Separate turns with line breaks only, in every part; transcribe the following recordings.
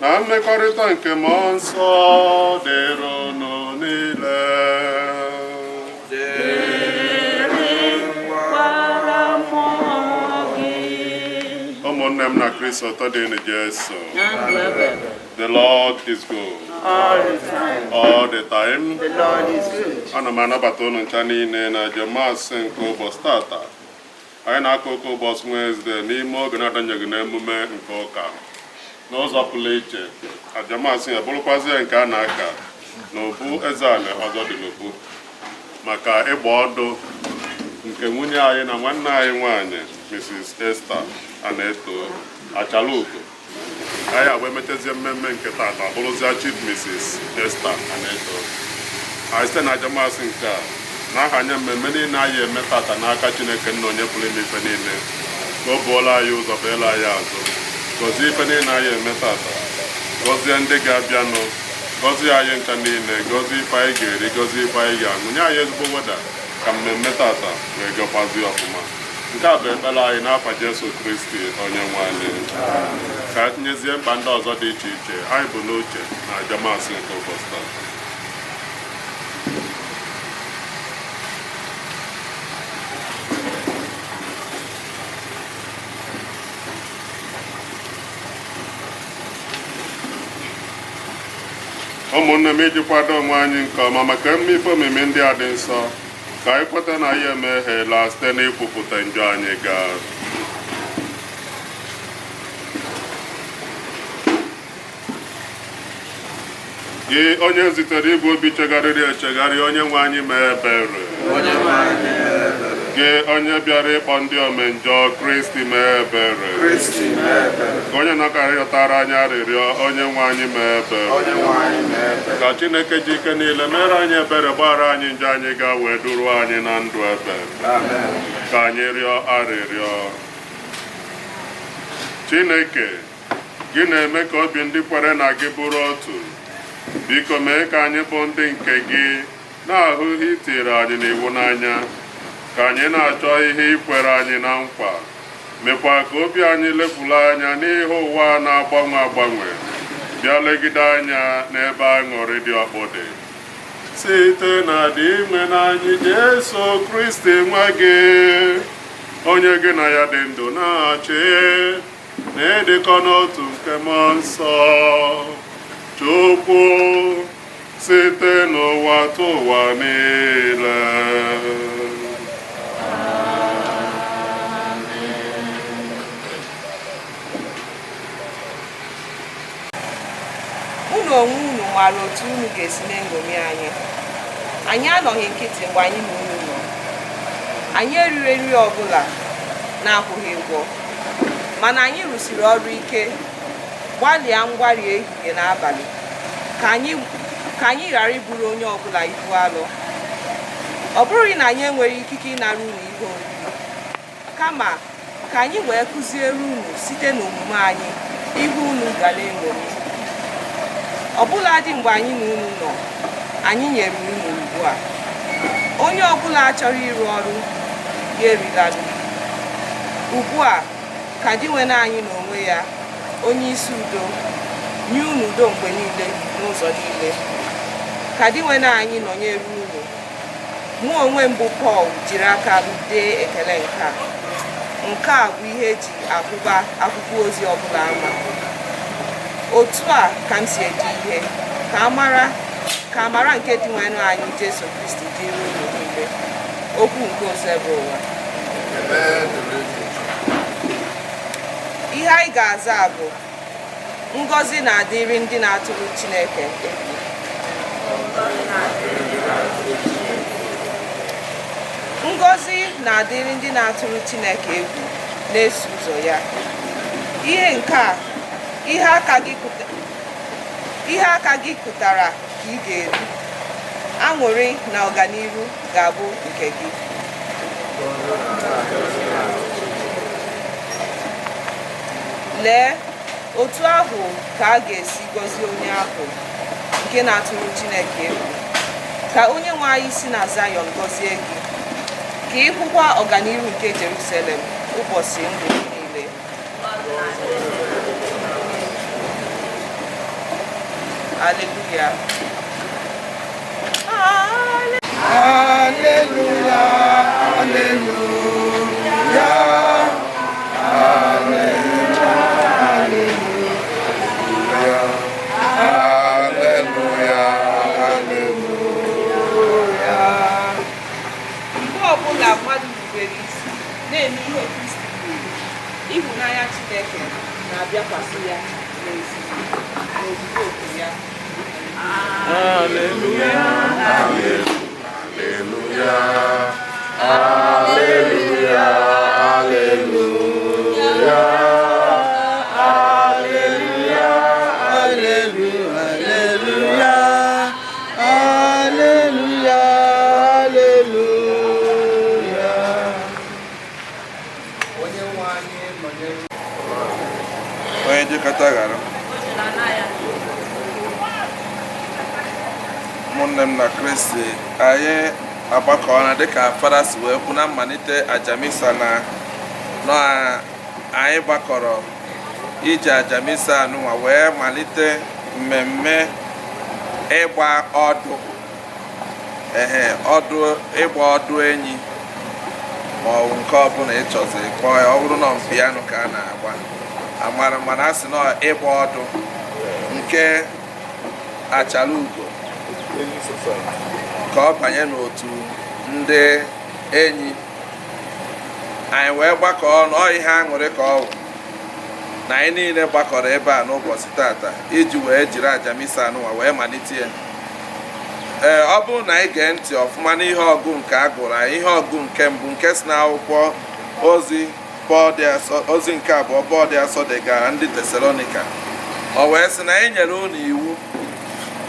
na mmekọrịta nke mmụọ nsọ dịrị unu niile. Ụmụnne m na Kristo ụtọ dị n'Jesu. The Lord is good. All the time.
The Lord is good.
Ana m anabata unu ncha niile na Jemasị nke ụbọchị tata. Anyị na-aka ụka ụbọchị Wenezdee n'ime oge na-adanyeghị n'emume nke ụka n'ụzọ pụrụ iche. Ajamasị ya bụrụkwazie nke a na-aka n'obu Eze-Ana ọzọ dị n'obu maka ịgba ọdụ nke nwunye anyị na nwanne anyị nwanyị Mrs Esther Anetoh Achalugo. Anyị agba emetezie mmemme nke tata bụrụzie Chief Mrs Esther Anetoh. Anyị site na ajamasị nke a n'aha anya mmemme niile anyị eme tata n'aka Chineke nna onye pụrụ ime ife niile ka o buola anyị ụzọ beela anyị azụ. Gọzie ife niile anyị eme tata, gọzie ndị ga-abịanụ, gọzie anyị ncha niile, gọzie ife anyị ga-eri, gọzie ife anyị ga-aṅụ, nye anyị ezigbo weda ka mmemme tata wee gọkwazie ọfụma. Nke a bụ ekpere anyị n'afa Jesu Kristi onye nwe anyị. Ka anyị tinyezie mkpa ndị ọzọ dị iche iche anyị bụ n'uche na ajamasị nke ụbọchị taa. Ụmụnne m, iji kwado onwe anyị nke ọma maka mmefu omimi ndị a dị nsọ, ka anyị kweta na anyị emeghela site n'ikwupụta njọ anyị gaa. Gị onye zitere igwe obi chegharịrị echegharị, onye nwe anyị mee ebere. Gị onye bịara ịkpọ ndị omenjọ, Kristi mee ebere. Ka onye na-akarịtara anyị arịrịọ, onye nwe anyị mee ebere. Ka Chineke ji ike niile mere anyị ebere, gbara anyị njọ anyị ga wee duru anyị na ndụ ebere. Ka anyị rịọ arịrịọ. Chineke, gị na-eme ka obi ndị kwere na gị bụrụ otu. Biko mee ka anyị bụ ndị nke gị, na-ahụ ihe itiri anyị n'iwu n'anya, ka anyị na-achọ ihe ikwere anyị na nkwa. Mekwa ka obi anyị lepụla anya n'ihe ụwa na-agbanwe agbanwe, bịa legide anya n'ebe aṅụrị dị ọkpụ dị. Site na dị ime n'anyị Jesu Kristi nwa gị, onye gị na ya dị ndụ na-achị na-edekọ n'otu nke mmụọ nsọ, Chukwu site n'ụwa tụ ụwa niile.
Unu onwe unu maara otu unu ga-esi na-eṅomi anyị. Anyị anọghị nkịtị mgbe anyị na unu nọ. Anyị eriri nri ọbụla na-akwụghị ụgwọ, mana anyị rụsiri ọrụ ike, gbalịa ngwari ehihie na abalị ka anyị ghara iburu onye ọbụla ibu alụ. Ọ bụrụghị na anyị enweghị ikike ịnara unu ihe oriri, kama ka anyị wee kụziere unu site n'omume anyị ihe unu ga na-eṅomi. Ọbụladị mgbe anyị na unu nọ, anyị nyere unu ugbu a. Onye ọbụla chọrọ ịrụ ọrụ ya erilanụ. Ugbu a ka di nwere anyị n'onwe ya, onye isi udo, nye unu udo mgbe niile n'ụzọ niile. Ka di nwere anyị nọnyere unu. Mụ onwe m bụ Pọl jiri aka m dee ekele nke a. Nke a bụ ihe eji akwụba akwụkwọ ozi ọbụla ama. Otu a ka m si eji ihe ka amara nke dị nwere anyị Jesu Kristi dịrị unu niile. Okwu nke ozi bụ ụwa. Ihe anyị ga-aza bụ ngọzi na-adịrị ndị na-atụrụ Chineke egwu. Ngọzi na-adịrị ndị na-atụrụ Chineke egwu na-eso ụzọ ya. Ihe aka gị kụtara ka ị ga-eri. Aṅụrị na ọganihu ga-abụ nke gị. Lee, otu ahụ ka a ga-esi gọzie onye ahụ nke na-atụrụ Chineke egwu. Ka onye nwe anyị si na Zayọn gọzie gị, ka ị hụkwa ọganihu nke Jerusalem ụbọchị ndụ gị niile. Hallelujah.
Hallelujah. Hallelujah.
Mgbe ọbụla mmadụ rubere isi na-eme ihe Kristi kwuru, ịhụnanya Chineke na-abịakwasị ya n'ozuzu oke ya.
Hallelujah. Hallelujah. Hallelujah. Onye jikọta gara ụmụnne m na Kristi, anyị agbakọna dịka fada si wee kwu na mmalite ajamisa na anyị gbakọrọ iji ajamisa anụnwa wee malite mmemme ịgba ọdụ ịgba ọdụ enyi ma ọ bụ nke ọbụla ịchọzi kpọọ ya, ọ bụrụ na mpianụ ka a na-agba amara mana a sị na ịgba ọdụ nke achala ugo ka ọ banye n'otu ndị enyi. Anyị wee gbakọọ nọọ ihe aṅụrị ka ọ bụ na anyị niile gbakọrọ ebe a n'ụbọchị tata iji wee jiri ajamisa anụnwa wee malite ya. Ọ bụrụ na anyị gee ntị ọfụma n'ihe ọgụ nke a gụrụ anyị, ihe ọgụ nke mbụ nke si n'akwụkwọ ozi nke abụọ bọọdụ asọ degara ndị Tesalonika, o wee sị na anyị nyere unu iwu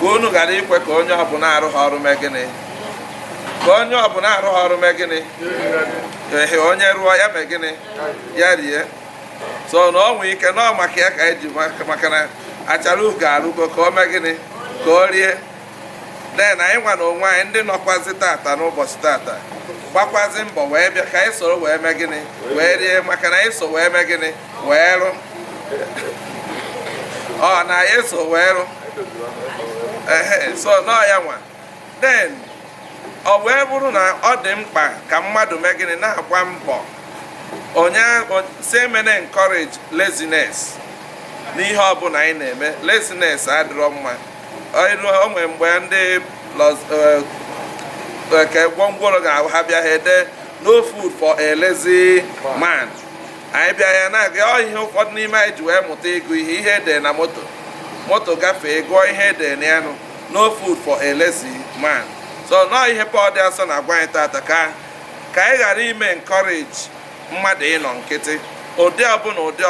ka unu ghara ikwe ka onye ọbụla arụ ha ọrụ mee gịnị, ka onye ọbụla arụ ha ọrụ mee gịnị, onye rụọ ya mee gịnị, ya rie. So na ọ nwee ike na ọ maka ya ka anyị ji maka na achara ugo arụgo ka o mee gịnị, ka o rie. Den anyị nwa na onwe anyị ndị nọkwazi tata n'ụbọchị tata gbakwazi mbọ wee bịa ka anyị soro wee mee gịnị, wee rie, maka na anyị so wee mee gịnị, wee rụ na anyị so wee rụ so nọọ ya nwa. Den ọ wee bụrụ na ọ dị mkpa ka mmadụ mee gịnị, na-agba mbọ onye si emene encourage laziness n'ihe ọbụla anyị na-eme. Laziness adịrọ mma. O nwere mgbe ndị ka gwongworo ga-ahụ ha bịa ha ede no food for a lazy man. Anyị bịa ya na-aga ihe ụfọdụ n'ime anyị ji wee mụta ịgụ ihe ede na moto gafee gụọ ihe ede na yanụ no food for a lazy man. So nọọ ihe Pọl dị asọ na-agwa anyị tata ka anyị ghara ime encourage mmadụ ịnọ nkịtị ụdị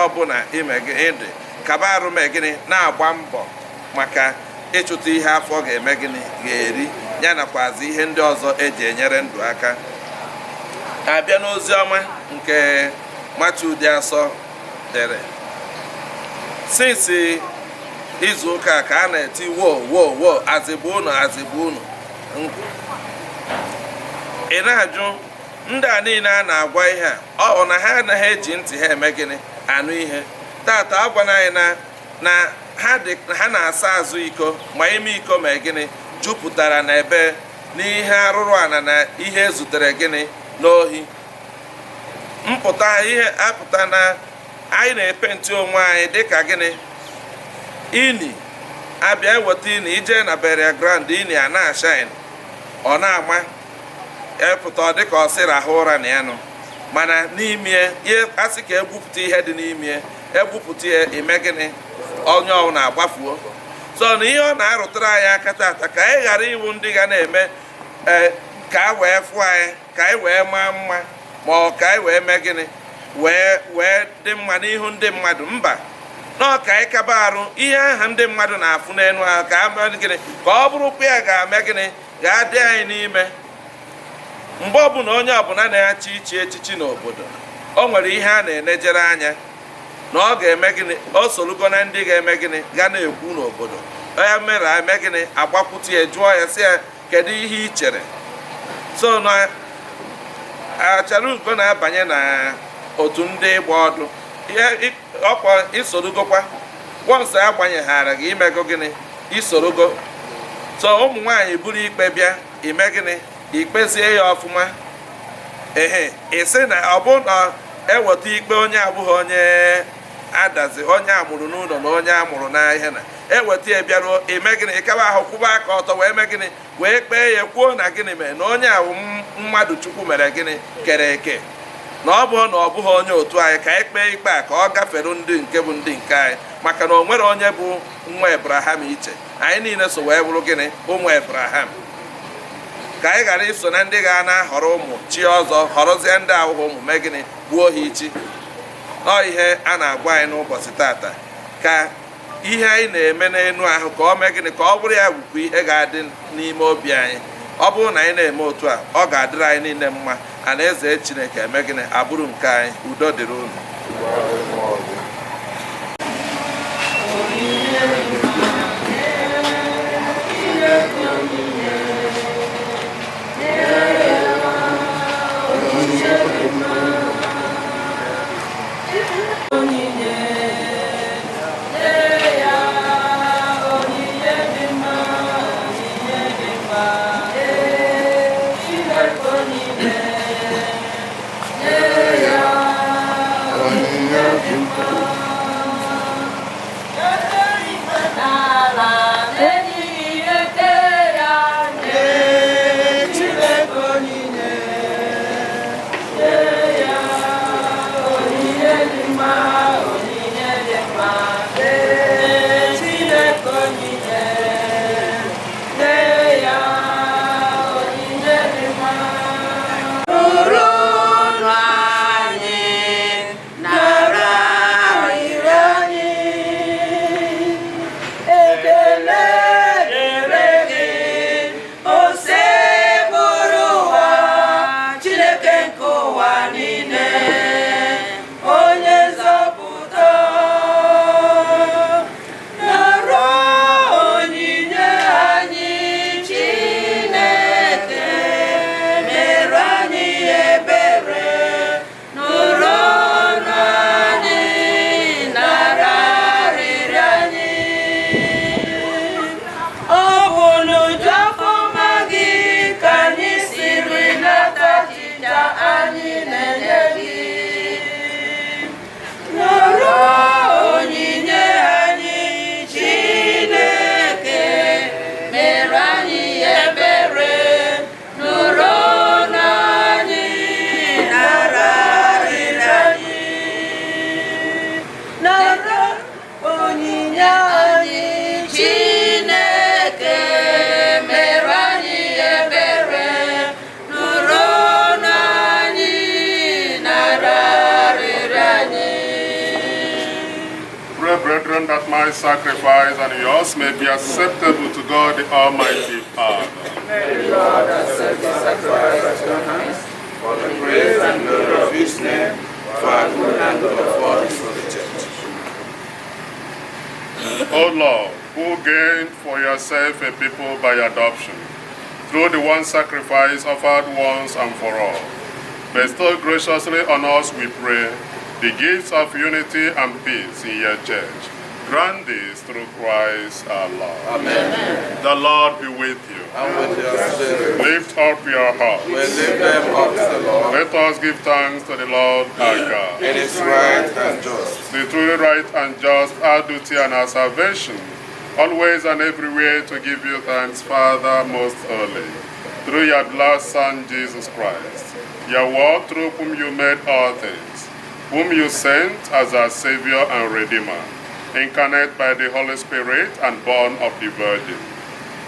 ọbụla ime gịnị, kaba arụ mee gịnị, na-agba mbọ maka ịchụta ihe afọ ga-eme gịnị, ga-eri, ya nakwazi ihe ndị ọzọ eji enyere ndụ aka. Abịa n'ozi ọma nke Matiu dị asọ dere, since izu ụka ka a na-eti wo azịgba unu. Ị na-ajụ ndị a niile a na-agwa ihe a, ọ na ha anaghị eji ntị ha eme gịnị, anụ ihe. Tata agwana anyị na ha na-asa azụ iko ma ime iko ma gịnị jupụtara na ebe n'ihe arụrụ ana na ihe ezutere gịnị n'ohi. Mpụta ihe apụta na anyị na-epenti onwe anyị dịka gịnị, ini abịa eweta ini ije na burial ground, ini a na-ashine, ọ na-ama epụta ọ dịka ọ sị rahụ ụra na ya nọ, mana n'ime ihe asị ka egbupụta ihe dị n'ime, egbupụta ya eme gịnị, onye ọwụ na-agbafuo. So na ihe ọ na-arụtara anyị aka tata ka anyị ghara iwu ndị ga na-eme ka a wee fụ anyị, ka anyị wee maa mma, ma ọ ka anyị wee mee gịnị, wee dị mma n'ihu ndị mmadụ. Mba, nọọ ka anyị kaba arụ ihe aha ndị mmadụ na-afụ n'elu ha ka a mee gịnị, ka ọ bụrụkwa ya ga-eme gịnị, ga-adị anyị n'ime. Mgbe ọbụla onye ọbụla na-achị ichi echichi n'obodo, o nwere ihe a na-enejere anya na ọ ga-eme gịnị, o solugo na ndị ga-eme gịnị, ga na-ekwu n'obodo. Onye mere eme gịnị, agbakwute ya, jụọ ya sị ya kedu ihe ị chere. So na achara ugo na-abanye na otu ndị ịgba ọdụ, ọkwa isolugokwa wọnsọ agbanyeghara gị imego gịnị, isorogo. So ụmụ nwaanyị buru ikpe bịa ime gịnị ikpezie ya ọfụma. Isi na ọ bụ na eweta ikpe onye abụghị onye adazi, onye amụrụ n'ụlọ na onye amụrụ n'ahịa, na eweta ya bịaruo ime gịnị ịkawa ahụ kwụba aka ọtọ wee mee gịnị wee kpee ya kwuo na gịnị mere na onye ahụ mmadụ Chukwu mere gịnị kere eke, na ọ bụ na ọ bụghị onye otu anyị ka anyị kpee ikpe a ka ọ gafere ndị nke bụ ndị nke anyị, maka na o nwere onye bụ nwa Ebraham iche, anyị niile so wee bụrụ gịnị ụmụ Ebraham. Ka anyị ghara iso na ndị ga na-ahọrọ ụmụ chi ọzọ họrọzie ndị ahụhụ ụmụ mee gịnị gbuo ha ichi. Ọ ihe a na-agwa anyị n'ụbọchị tata, ka ihe anyị na-eme n'elu ahụ ka ọ mee gịnị ka ọ bụrụ ya bụkwa ihe ga-adị n'ime obi anyị. Ọ bụrụ na anyị na-eme otu a, ọ ga-adịrị anyị niile mma, alaeze Chineke eme gịnị abụrụ nke anyị. Udo dịrị unu.
Brethren, that my sacrifice and yours may be acceptable to God the Almighty Father.
May the Lord accept the sacrifice at your hands for the praise and glory of His name, for our good and good of all His holy church.
O Lord, who gained for yourself a people by adoption, through the one sacrifice offered once and for all, bestow graciously on us, we pray, the gifts of unity and peace in your church. Grant this through Christ our Lord.
Amen.
The Lord be with you.
And with your spirit.
Lift up your hearts.
We lift them up to the Lord.
Let us give thanks to the Lord our God.
It is right and just.
The truly right and just, our duty and our salvation, always and everywhere to give you thanks, Father, most holy, through your blessed Son, Jesus Christ, your word through whom you made all things, whom you sent as our Savior and Redeemer, incarnate by the Holy Spirit and born of the Virgin,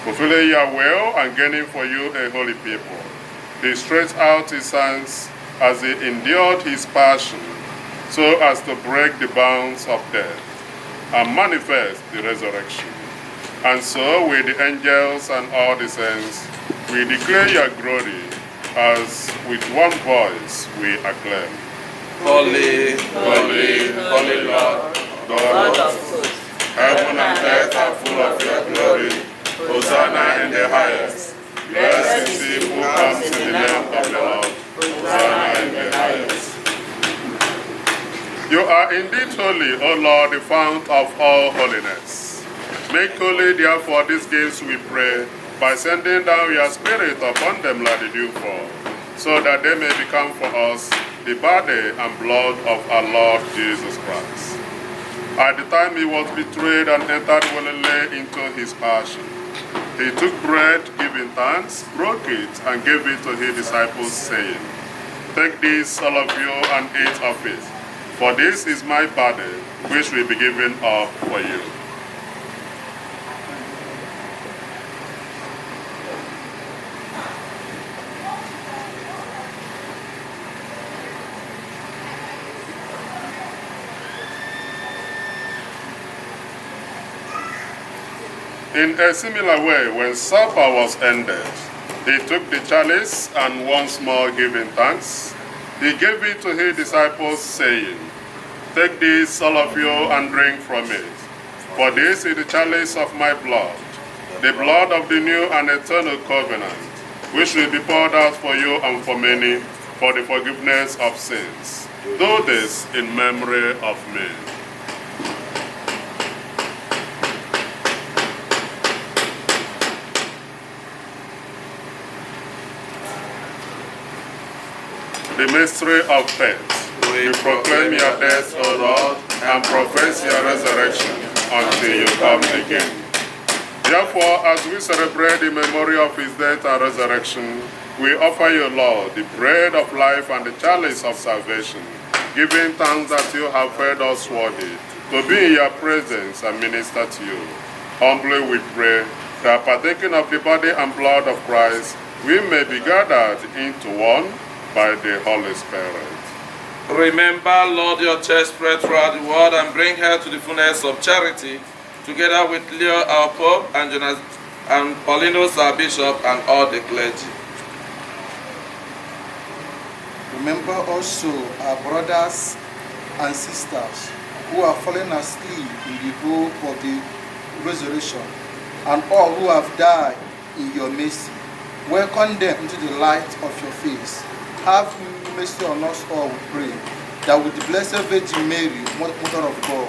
fulfilling your will and gaining for you a holy people. He stretched out his hands as he endured his passion, so as to break the bounds of death and manifest the resurrection. And so with the angels and all the saints, we declare your glory, as with one voice we acclaim.
Holy, holy, holy Lord, God of hosts, heaven and earth are full of your glory. Hosanna in the highest. Blessed is he who comes in the name of the Lord. Hosanna in the highest.
You are indeed holy, O Lord, the fount of all holiness. Make holy, therefore, these gifts, we pray, by sending down your Spirit upon them like the dew fall, so that they may become for us the body and blood of our Lord Jesus Christ. At the time he was betrayed and entered willingly into his passion, he took bread, giving thanks, broke it, and gave it to his disciples, saying, "Take this, all of you, and eat of it, for this is my body, which will be given up for you." In a similar way, when supper was ended, he took the chalice, and once more giving thanks, he gave it to his disciples, saying, "Take this, all of you, and drink from it. For this is the chalice of my blood, the blood of the new and eternal covenant, which will be poured out for you and for many for the forgiveness of sins. Do this in memory of me." The mystery of faith. We proclaim your death, O Lord, and profess your resurrection until you come again. Therefore, as we celebrate the memory of his death and resurrection, we offer you, Lord, the bread of life and the chalice of salvation, giving thanks that you have fed us worthy to be in your presence and minister to you. Humbly we pray that, partaking of the body and blood of Christ, we may be gathered into one by the Holy Spirit.
Remember, Lord, your church spread throughout the world, and bring her to the fullness of charity, together with Leo, our Pope, and Jonas and Paulinus, our Bishop, and all the clergy.
Remember also our brothers and sisters who are fallen asleep in the hope of the resurrection, and all who have died in your mercy. Welcome them into the light of your face. Have mercy on us all, we pray, that with the Blessed Virgin Mary, Mother of God,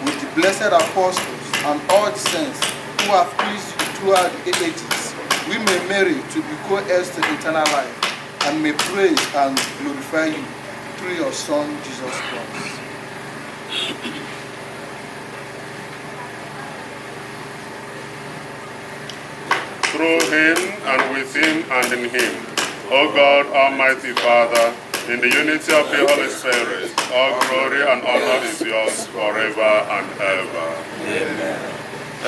with the blessed apostles and all the saints who have pleased you throughout the ages, we may merit to be co-heirs to eternal life, and may praise and glorify you through your Son, Jesus Christ.
Through him, and with him, and in him, O God, Almighty Father, in the unity of the Holy Spirit, all glory and honor is yours forever and ever.
Amen.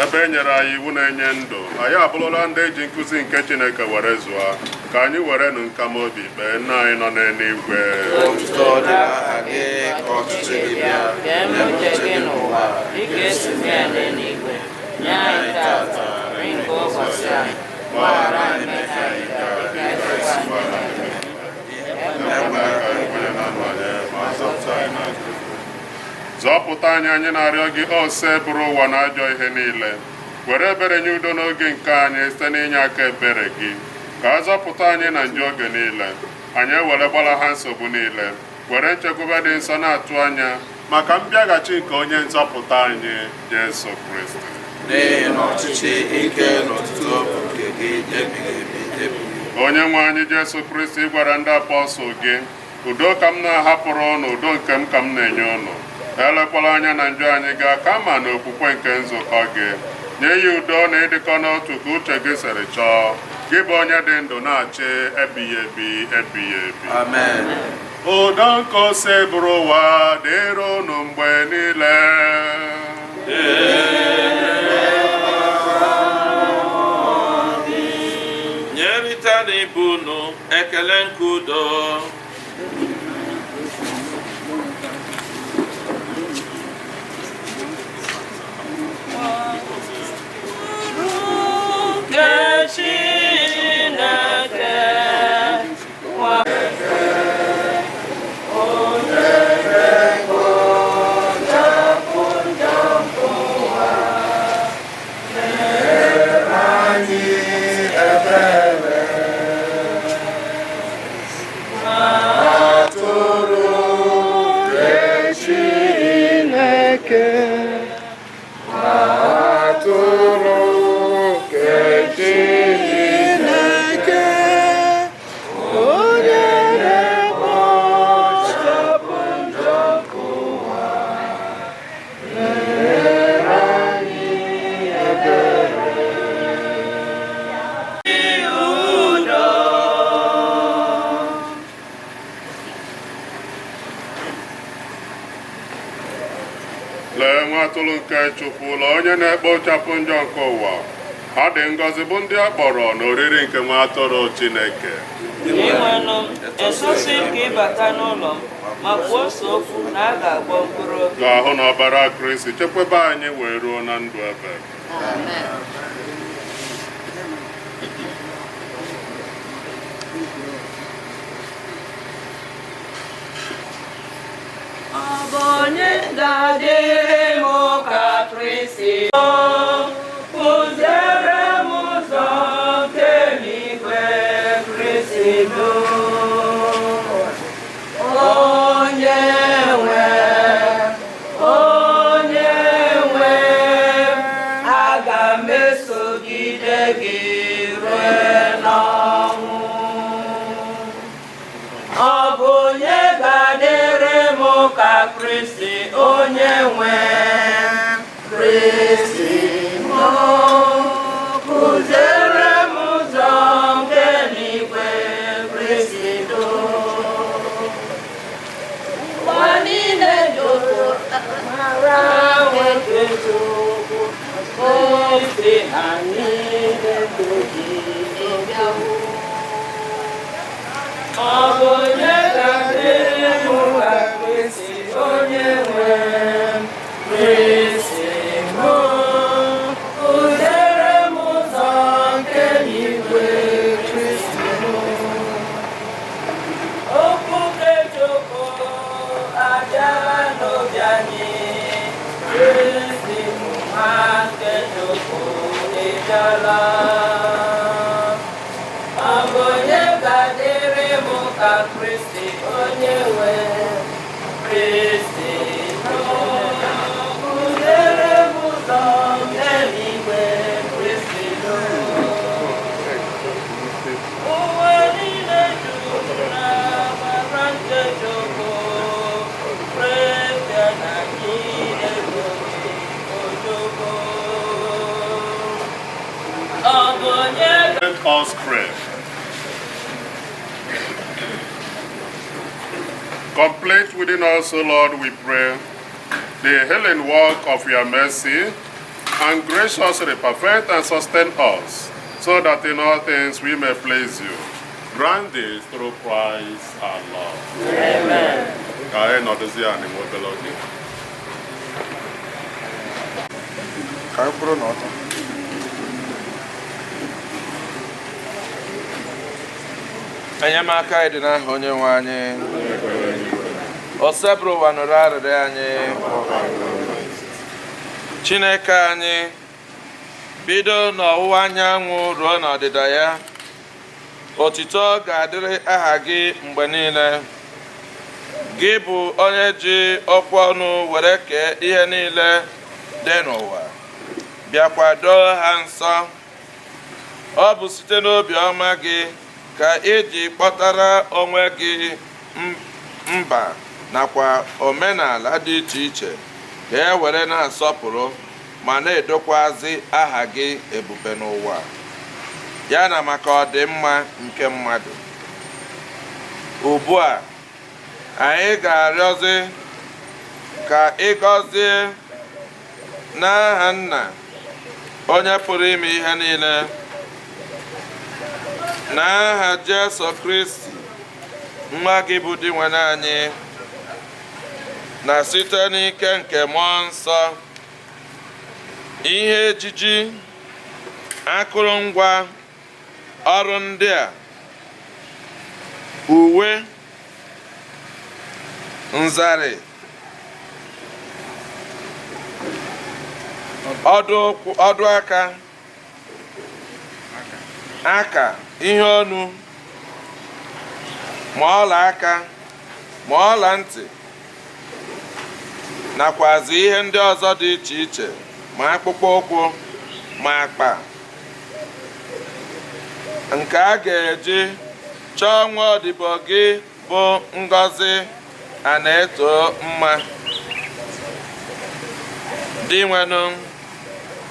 Ebe e nyere anyị iwu na-enye ndụ, anyị abụrụla ndị eji nkụzi nke Chineke were zụọ, ka anyị were nụ nkamobi kpee Nna anyị nọ n'eluigwe.
Otuto dị n'aha gị, ka ọchịchị gị bịa,
ka eme uche gị n'ụwa dịka esi mee n'eluigwe. Nye anyị tata nri nke ụbọchị anyị, gbaghara anyị mmehie anyị dịka anyị sikwa
zọpụta anyị na-arịọ gị, ose bụrụ ụwa na ajọ ihe niile. Were ebere nye udo n'oge nke anyị site n'inye aka ebere gị, ka a zọpụta anyị na njọ oge niile. Anyị ewere gbara ha nsogbu niile, were nchekwube dị nsọ na-atụ anya maka mbịaghachi nke onye nzọpụta anyị, Jesu Kristi.
N'ihi na ọchịchị, ike na otuto bụ nke gị ebighị ebi.
Onye nwe anyị Jesu Kristi gwara ndị apọstụl gị, udo ka m na-ahapụrụ ụnụ, udo nke m ka m na-enye ụnụ. Elekwala anya na njọ anyị gaa, kama na okwukwe nke nzukọ gị. Nye ya udo na ịdịkọ n'otu ka uche gị siri chọọ. Gị bụ onye dị ndụ na-achị ebighị ebi.
Amen.
Udo nke ose bụrụ ụwa dịrị ụnụ mgbe niile.
Nyerịta n'ibu unu ekele nke udo.
lee nwa atụrụ nke Chukwu, lee onye na-ekpochapụ njọ nke ụwa. Ha dị ngọzi bụ ndị a kpọrọ n'oriri nke nwa atụrụ Chineke.
Inwenụ m esosi m ka ịbata n'ụlọ m ma kwuo so okwu na a ga-agwọ mkpụrụ obi.
Ga-ahụ na ọbara Kristi chekwaba anyị wee ruo na ndụ ebe.
Ọ bụ onye ga-adịrị m ka Kristi kụziere m ụzọ nke eluigwe. Kristi bụ onye nwe aga m esogide gị ruo n'ọnwụ. Ọ bụ onye ga-adịrị m ka Kristi onye nwe. Kristi mụ kụziere m ụzọ nke eluigwe. Kristi do ụwa niile jụrụ mara nwoke Chukwu. Kristi anyị na-edozi ịbịawo. Ọ bụ onye ga-adịrị m ka Kristi onye nwe. Kristi mụ kụziere m ụzọ nke eluigwe. Kristi mụ okwu nke Chukwu abịala n'obi anyị. Kristi mụ ha nke Chukwu ịbịala. Ọ bụ onye ga-adịrị m ka Kristi onye nwe. Kristi kụziere m ụzọ nke eluigwe. Kristi ụwa niile juru na amara nke Chukwu. Kristi na anyị na-egosi ojoko. Ọ bụ onye
Let us pray. Complete within us, O Lord, we pray, the healing work of your mercy, and graciously perfect and sustain us, so that in all things we may please you. Grant this through Christ our Lord.
Amen.
Ka anyị nọdụzie anyị nwe obere oge.
Ka anyị kwụrụ n'ọtọ.
enyemaka anyị dị n'aha onye nwe anyị. O sebụrụ ụwa nụrụ arịrịọ anyị. Chineke anyị, bido n'ọwụwa anyanwụ ruo n'ọdịda ya, otito ga-adịrị aha gị mgbe niile. Gị bụ onye ji okwu ọnụ were kee ihe niile dị n'ụwa, bịakwa doo ha nsọ. Ọ bụ site n'obi ọma gị ka iji kpọtara onwe gị mba nakwa omenala dị iche iche ka e were na-asọpụrụ ma na-edokwazi aha gị ebube n'ụwa, ya na maka ọdịmma nke mmadụ. Ugbu a anyị ga-arịọzi ka ị gọzie n'aha Nna onye pụrụ ime ihe niile, n'aha Jesu Kristi nwa gị bụ di nwere anyị, na site n'ike nke mmụọ nsọ, ihe ejiji akụrụngwa ọrụ ndị a, uwe, nzarị, ọdụ aka, ihe ọnụ, ma ọla aka, ma ọla ntị, nakwazi ihe ndị ọzọ dị iche iche, ma akpụkpọ ụkwụ, ma akpa, nke a ga-eji chọọ nwa odibo gị bụ Ngozi Anetoh mma. Di nwenụ,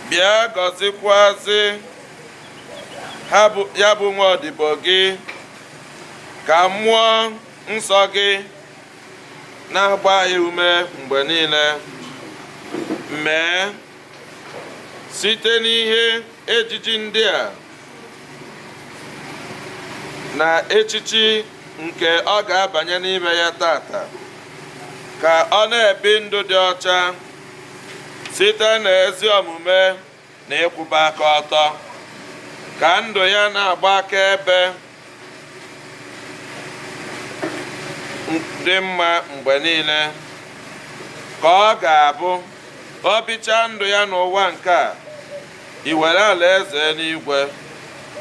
bịa gọzikwazi ya bụ nwa odibo gị, ka mmụọ nsọ gị na-agba ya ume mgbe niile, mee site n'ihe ejiji ndị a na echichi nke ọ ga-abanye n'ime ya tata, ka ọ na-ebi ndụ dị ọcha site n'ezi omume na ịkwụba aka ọtọ, ka ndụ ya na-agba akaebe dị mma mgbe niile, ka ọ ga-abụ o bichaa ndụ ya n'ụwa nke a, iwere alaeze n'igwe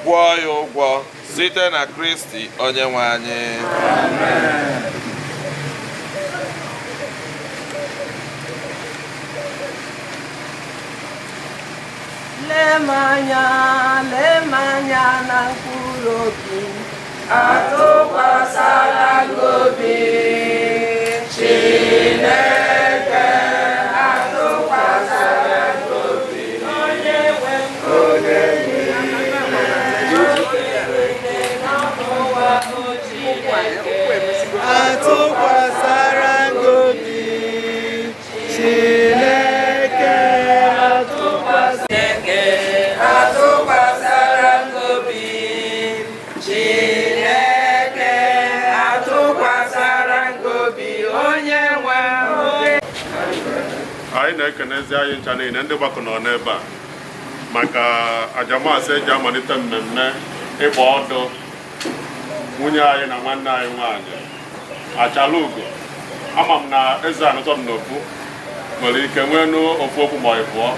kwụọ ya ụgwọ site na Kristi Onyenwe anyị.
Amen.
Lee m anya na mkpụrụ obi, atụkwasịla gị obi, Chineke, atụkwasịla gị obi, onye nwe atụkwasịra gị obi, Chineke, atụkwasịra gị obi, Chineke, atụkwasịra gị obi, onye nwe oge.
Anyị na-ekenezi anyị ncha niile ndị gbakọnọ n'ebe a maka ajamasị eji amalite mmemme ịgba ọdụ nwunye anyị na nwanne anyị nwaanyị achala ugo. Ama m na eze Anetoh Nnukwu nwere ike nwee n'ofu okwu ma ịbụọ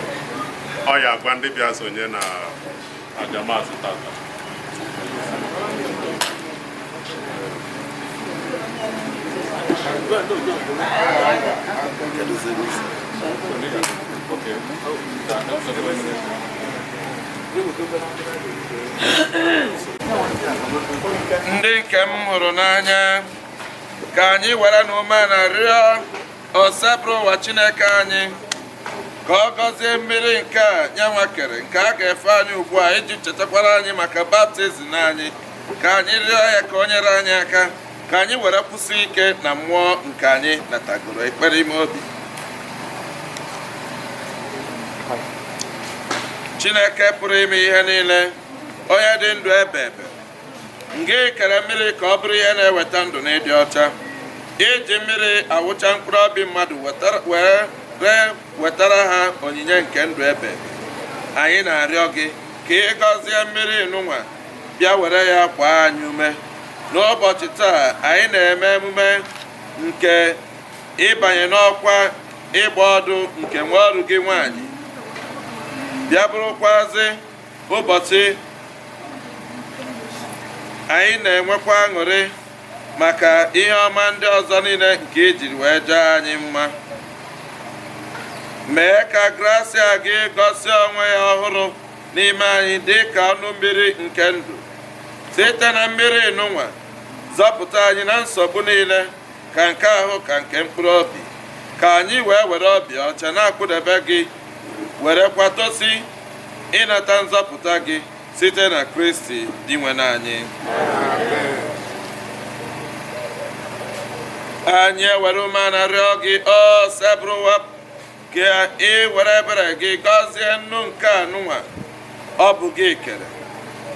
ọ ya agwa ndị bịa sonye na ajamasị tata.
Ndị nke m hụrụ n'anya, ka anyị were n'umeala rịọ osebụrụ ụwa Chineke anyị ka ọ gọzie mmiri nke a nyanwa kere, nke a ga-efe anyị ugbu a iji chetakwara anyị maka baptizim anyị. Ka anyị rịọ ya ka o nyere anyị aka, ka anyị were kwụsị ike na mmụọ nke anyị natagoro ekpere ime obi. Chineke pụrụ ime ihe niile, onye dị ndụ ebe ebe, ngị kere mmiri ka ọ bụrụ ihe na-eweta ndụ na ịdị ọcha, iji mmiri awụcha mkpụrụ obi mmadụ wetara ha onyinye nke ndụ ebe. Anyị na-arịọ gị ka ị gọzie mmiri nụnwa, bịa were ya gbaa anyị ume. N'ụbọchị taa anyị na-eme emume nke ịbanye n'ọkwa ịgba ọdụ nke nwa ọrụ gị nwaanyị. Bịa bụrụkwazị ụbọchị anyị na-enwekwa aṅụrị maka ihe ọma ndị ọzọ niile nke ijiri wee jee anyị mma. Mee ka gracia gị gosi onwe ya ọhụrụ n'ime anyị dị ka ọnụ mmiri nke ndụ. Site na mmiri nụnwa zọpụta anyị na nsogbu niile, ka nke ahụ ka nke mkpụrụ obi, ka anyị wee were obi ọcha na-akwụdebe gị, were kwatosi ịnata nzọpụta gị site na Kristi dị nwe anyị. Anyị ewere umeala rịọ gị o sebụrụ ụwa, ka ị were ebere gị gọzie nnu nke anụnwa ọ bụ gị kere.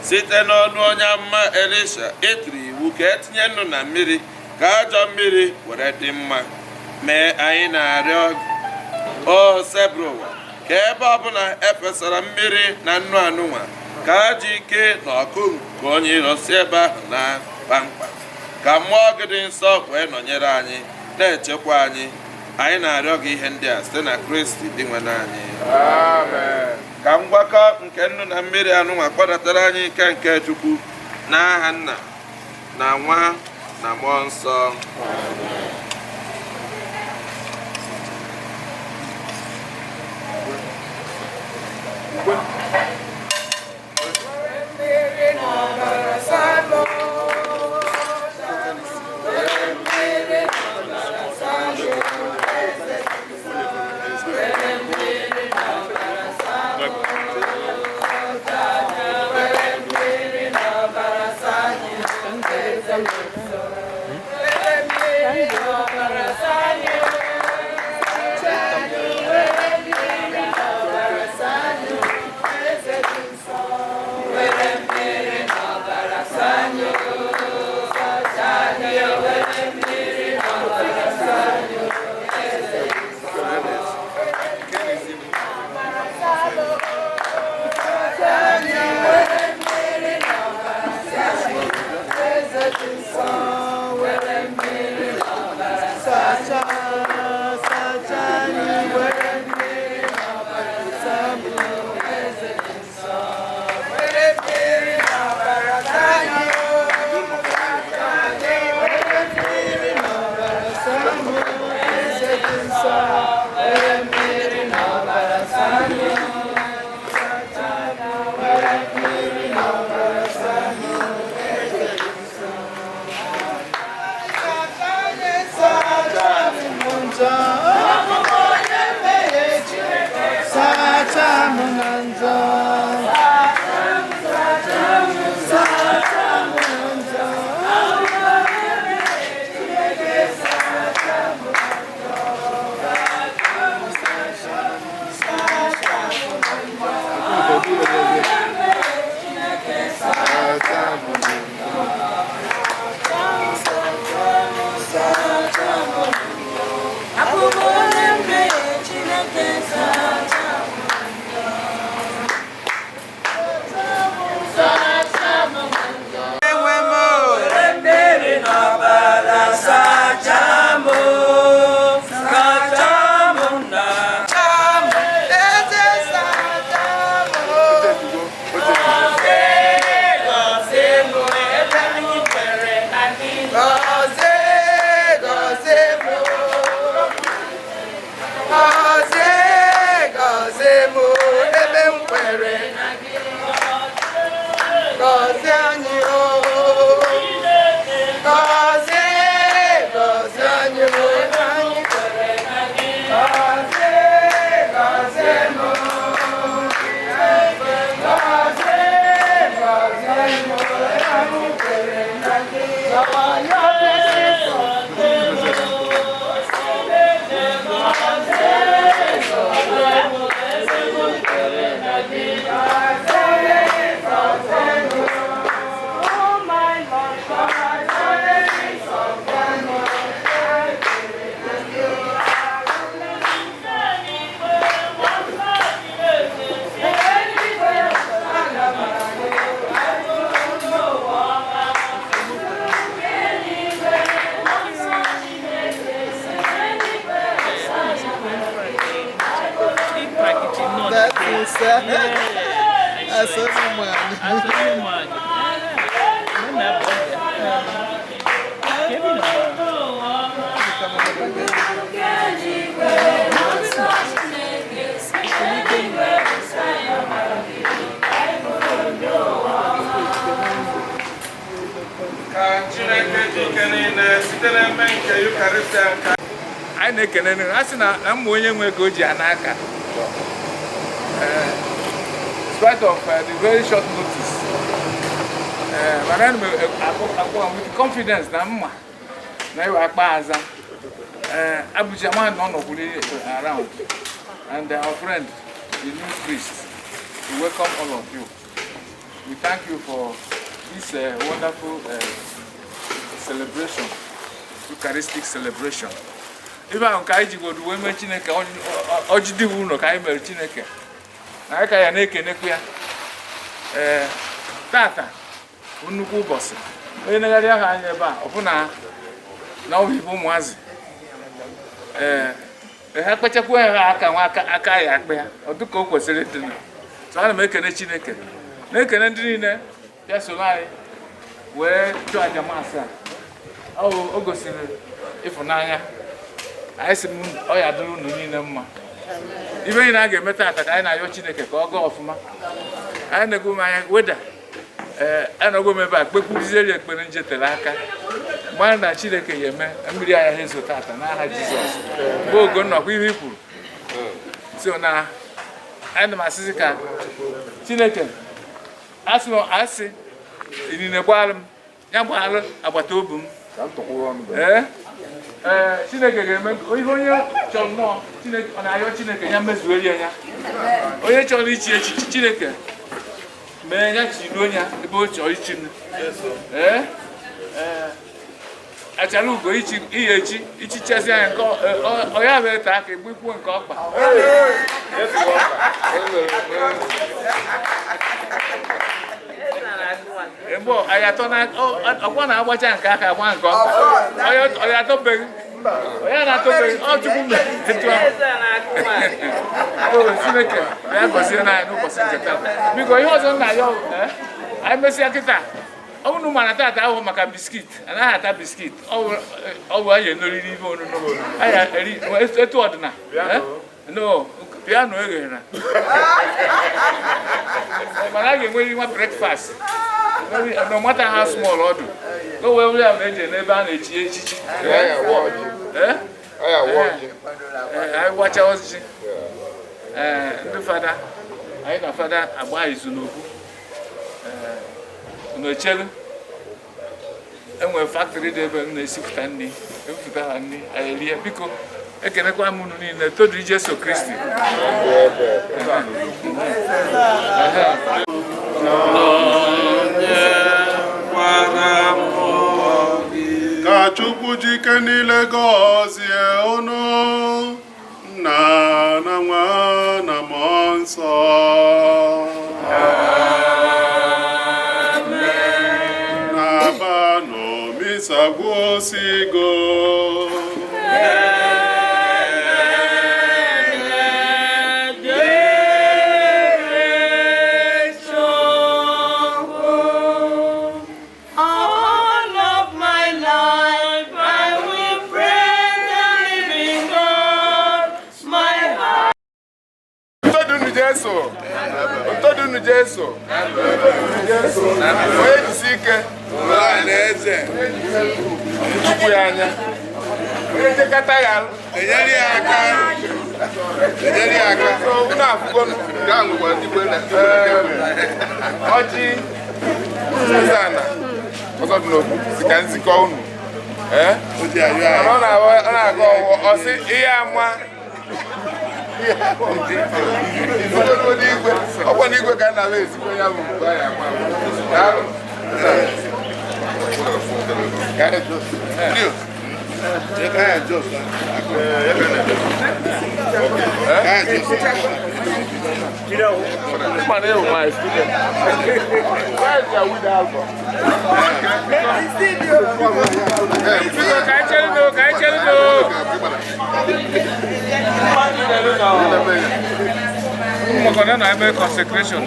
Site n'ọnụ onye amụma Elisha ịtụrụ iwu ka etinye nnu na mmiri, ka ajọ mmiri were dị mma. Mee anyị na-arịọ o sebụrụ ụwa, ka ebe ọbụla efesara mmiri na nnu anụnwa, ka ajọ ike na ọkụ nke onye iro si ebe ahụ na kpamkpam. Ka mmụọ gị dị nsọ wee nọnyere anyị, na-echekwa anyị. Anyị na-arịọ gị ihe ndị a site na Kristi dị nwe anyị. Amen. Ka ngwakọ nke nnu na mmiri anụnwa kpọdatara anyị ike nke Chukwu, n'aha Nna na Nwa na Mmụọ Nsọ.
I na-ekene a sị na mmụ onye nwe ka o ji n'aka in spite of the very short notice mana ana m akpọ with confidence na mma na iwe akpa aza Abuja man nọ nọkwuru around and our friend the new priest, we welcome all of you. We thank you for this wonderful celebration, Eucharistic celebration. Even on Kaiji go to women Chineke, Ojidi Wuno, Kaimel Chineke. I can make a nequia. Tata, Nnukwu boss. We never had a bar. Opuna, now we boom was. Ha kpachakwa ha aka ya akpa ya ọ dịka o kwesịrị ịdị. So ana m ekene Chineke na-ekene ndị niile bịa soro anyị wee chụọ aja maasị a o gosiri ịfụnanya. Anyị sị m ọ ya dịrị unu niile mma. Ibe anyị na-ga-eme taata ka anyị na-ayọ Chineke ka ọ gaa ọfụma. Anyị na-ego m anya weda anọgo m ebe a kpekpurizieri ekpere njetere aka mgbe na Chineke ya eme mmiri anya ha ezo tata n'aha Jizọs bụ ogo nnọkwa ihe i kwuru. So na anyị na-asịzi ka Chineke asị inine gbaalụ m ya gbaalụ agbata obi m. Chineke ga-eme ihe onye chọrọ nnọọ Chineke ọ na-ayọ Chineke ya mezuori ya. Onye chọrọ ichi echichi Chineke mee ya chiruo ya ebe o chọrọ ichi achara ugo ihe echi ichichasị anya nke ọ ya wee taa aka egbukwuo nke ọkpa. Mgbe ọya atọ na ọkwa na-agbacha nke aka agba nke ọkpa ọya atọbeghị onye na-atụbeghị ọ chukwu mere etu ahụ Chineke ya gọzie na anyị n'ụbọchị nke taa. Biko ihe ọzọ nna ya anyị mesịa kịta ọ bụrụ mana tata ahụ maka biskit anaghị ata biskit ọ bụ anyị enoriri ihe oriri anyị eri etu ọdịnala no piano eghere mana a ga-enwerịrị nwa breakfast no matter how small ọ dị o wee were ya na-eje n'ebe a na-echi echichi anyị gbacha ọchịchị ndị fada anyị na fada agba izu n'okwu n'ochelu enwere factory dị ebe m na-esipụta nri epụta ha nri anyị erie biko ekenekwa m unu niile todu Jesu Kristi
ka Chukwu jike niile gọzie unu Nna na Nwa na Mmụọ Nsọ. N'abanụ misa gwụsịgo
Jesu onye jisi ike na-eze chukwu ya anya onye jekọta ya enyere ya aka unu afụgo ọjị ụzọana ọzọ dị n'okwu si ka nzikọ unu ọ na-aga ọsị ihe ama ọkwa n'igwe ka a na-ahụ ezigbo ya bụ
Mokona na eme consecration.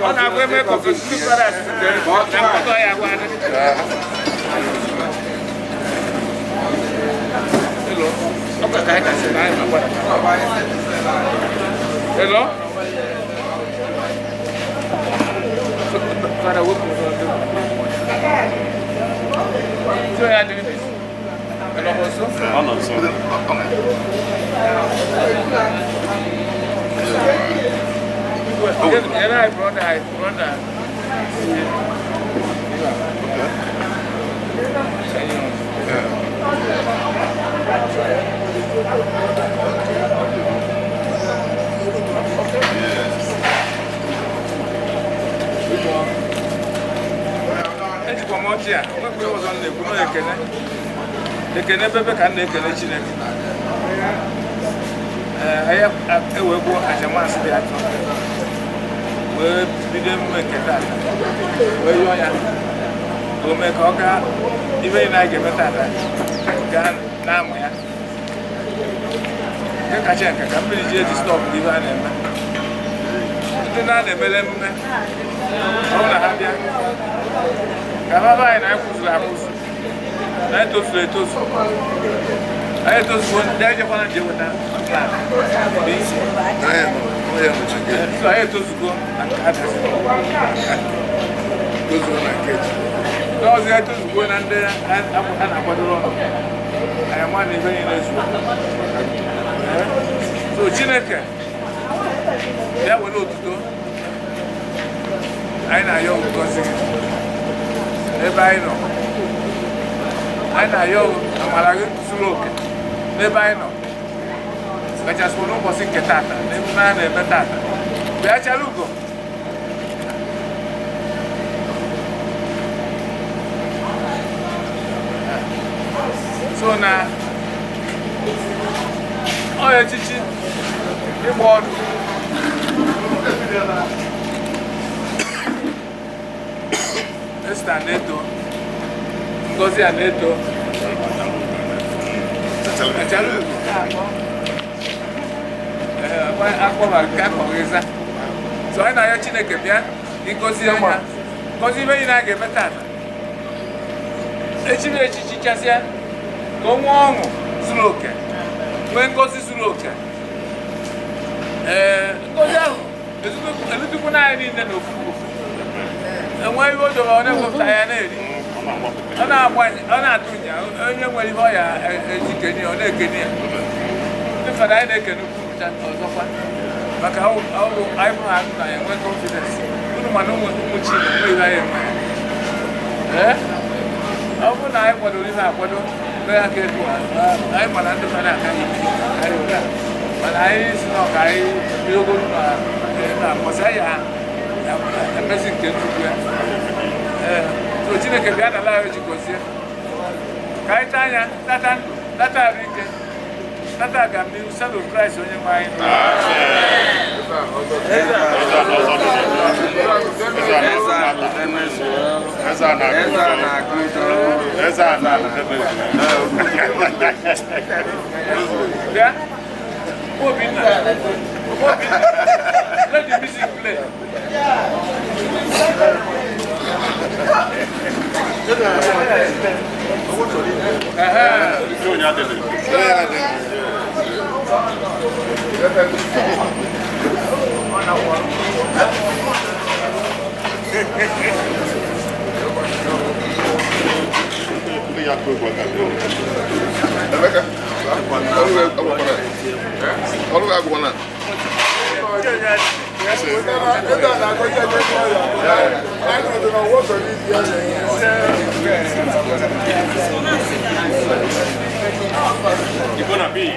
Ona agwe eme consecration para na mkoto ya gwa. Hello. Oka kai ka se na ma. Hello. Para wo ko. So ya doing this. Hello also. Hello so. Yeah, brother. Ekene bebe ka na-ekene Chineke. Ewegbu ajamasị dị atọ wee bido emume nke tata wee yọọ ya o mee ka ọ gaa ibe na ga-eme tata gaa na-amụ ya nke kacha nke ka mmiri ji eji stọpụ ibe a na-eme ndị na-emele emume ọ bụrụ na ha bịa ka baba anyị na-ekwuzuru akwụzụ na-etozuru etozu anyị etozugo ndị anyị jekwana ji eweta anyị etozugo na nke ha ọzọ ya etozugo na ndị ha na-akwadoro ọnụ anyị ama na ibe niile ezuo so Chineke ya were otuto anyị na-ayọ ngọzi gị n'ebe anyị nọ anyị na-ayọ amara gị zuru oke n'ebe anyị nọ kachasị n'ụbọchị nke tata n'emume a na-eme tata bịa chala ugo so na ọ echichi ịgba ọdụ Esther Ngozi Anetoh akpọba nke akpọghịza so anyị na-arịọ Chineke bịa ịgọzi anya gọzi ibe niile a ga-eme tata echiri echichi chasịa ka o nwee ọṅụ zuru oke nwee ngọzi zuru oke ngọzi ahụ elutukwu na anyị niile na ofu enwe ihe o doro ọ na-ewepụta ya na-eri ọ na-atụ nya onye nwere ihe ọ ya ejikeni ọ na-ekeni ya ndị fada anyị na-ekene ukwurucha ọzọkwa maka ọrụ anyị bụ ha na ya enwe confidence unu mana ụmụ chi na-enwe ihe anyị enwe ya ọ bụrụ na anyị kwadoro ihe akwado mee aka edu anyị mana ndị fada aka anyị mana anyị si na ọka anyị bidogoro na mkpọsa ya emezi nke nnukwu ya so Chineke bịa na ala ji gozie ka anyị taa anya tata ndụ tata arụ ike tata agamnihu selo Kraịst onye nwe anyị bịa Obinna let the music play.
You're gonna be.